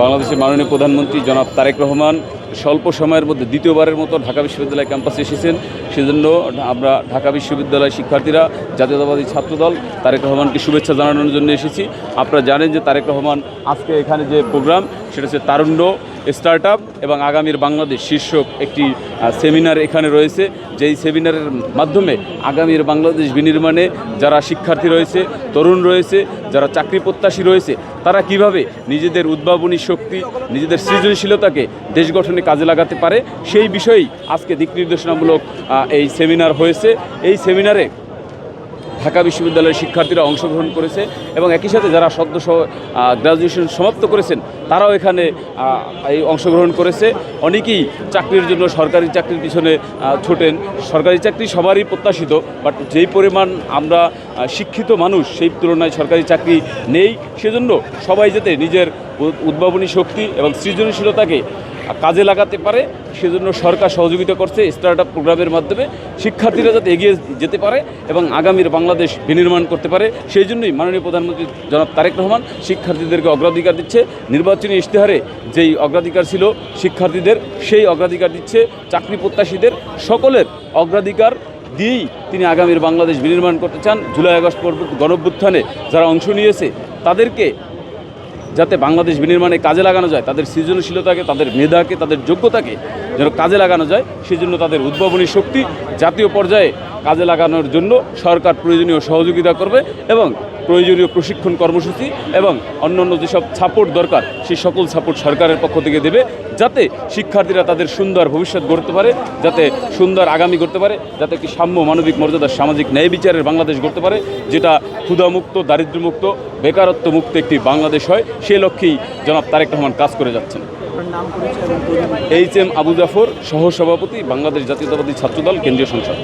বাংলাদেশের মাননীয় প্রধানমন্ত্রী জনাব তারেক রহমান স্বল্প সময়ের মধ্যে দ্বিতীয়বারের মতো ঢাকা বিশ্ববিদ্যালয় ক্যাম্পাসে এসেছেন। সেজন্য আমরা ঢাকা বিশ্ববিদ্যালয় শিক্ষার্থীরা জাতীয়তাবাদী ছাত্রদল তারেক রহমানকে শুভেচ্ছা জানানোর জন্য এসেছি। আপনারা জানেন যে তারেক রহমান আজকে এখানে যে প্রোগ্রাম সেটা হচ্ছে তারুণ্য স্টার্ট আপ এবং আগামীর বাংলাদেশ শীর্ষক একটি সেমিনার এখানে রয়েছে, যেই সেমিনারের মাধ্যমে আগামীর বাংলাদেশ বিনির্মাণে যারা শিক্ষার্থী রয়েছে, তরুণ রয়েছে, যারা চাকরি প্রত্যাশী রয়েছে, তারা কিভাবে নিজেদের উদ্ভাবনী শক্তি, নিজেদের সৃজনশীলতাকে দেশ গঠনে কাজে লাগাতে পারে সেই বিষয়েই আজকে দিক নির্দেশনামূলক এই সেমিনার হয়েছে। এই সেমিনারে ঢাকা বিশ্ববিদ্যালয়ের শিক্ষার্থীরা অংশগ্রহণ করেছে এবং একই সাথে যারা সদ্য গ্র্যাজুয়েশন সমাপ্ত করেছেন তারাও এখানে এই অংশগ্রহণ করেছে। অনেকেই চাকরির জন্য সরকারি চাকরির পিছনে ছোটেন। সরকারি চাকরি সবারই প্রত্যাশিত, বাট যেই পরিমাণ আমরা শিক্ষিত মানুষ সেই তুলনায় সরকারি চাকরি নেই। সেজন্য সবাই যাতে নিজের উদ্ভাবনী শক্তি এবং সৃজনশীলতাকে কাজে লাগাতে পারে সেজন্য সরকার সহযোগিতা করছে স্টার্ট আপ প্রোগ্রামের মাধ্যমে। শিক্ষার্থীরা যাতে এগিয়ে যেতে পারে এবং আগামীর বাংলাদেশ বিনির্মাণ করতে পারে সেই জন্যই মাননীয় প্রধানমন্ত্রী জনাব তারেক রহমান শিক্ষার্থীদেরকে অগ্রাধিকার দিচ্ছে। নির্বাচনী ইশতেহারে যেই অগ্রাধিকার ছিল শিক্ষার্থীদের, সেই অগ্রাধিকার দিচ্ছে চাকরি প্রত্যাশীদের। সকলের অগ্রাধিকার দিয়েই তিনি আগামীর বাংলাদেশ বিনির্মাণ করতে চান। জুলাই আগস্ট গণঅভ্যুত্থানে যারা অংশ নিয়েছে তাদেরকে যাতে বাংলাদেশ বিনির্মাণে কাজে লাগানো যায়, তাদের সৃজনশীলতাকে, তাদের মেধাকে, তাদের যোগ্যতাকে যেন কাজে লাগানো যায়, সেজন্য তাদের উদ্ভাবনী শক্তি জাতীয় পর্যায়ে কাজে লাগানোর জন্য সরকার প্রয়োজনীয় সহযোগিতা করবে এবং প্রয়োজনীয় প্রশিক্ষণ কর্মসূচি এবং অন্যান্য যেসব সাপোর্ট দরকার সেই সকল সাপোর্ট সরকারের পক্ষ থেকে দেবে, যাতে শিক্ষার্থীরা তাদের সুন্দর ভবিষ্যৎ গড়তে পারে, যাতে সুন্দর আগামী করতে পারে, যাতে একটি সাম্য, মানবিক মর্যাদার, সামাজিক ন্যায় বিচারের বাংলাদেশ গড়তে পারে, যেটা ক্ষুধামুক্ত, দারিদ্র্যমুক্ত, বেকারত্ব মুক্ত একটি বাংলাদেশ হয়। সে লক্ষ্যেই জনাব তারেক রহমান কাজ করে যাচ্ছেন। এইচ এম আবু জাফর, সহসভাপতি, বাংলাদেশ জাতীয়তাবাদী ছাত্রদল, কেন্দ্রীয় সংসদ।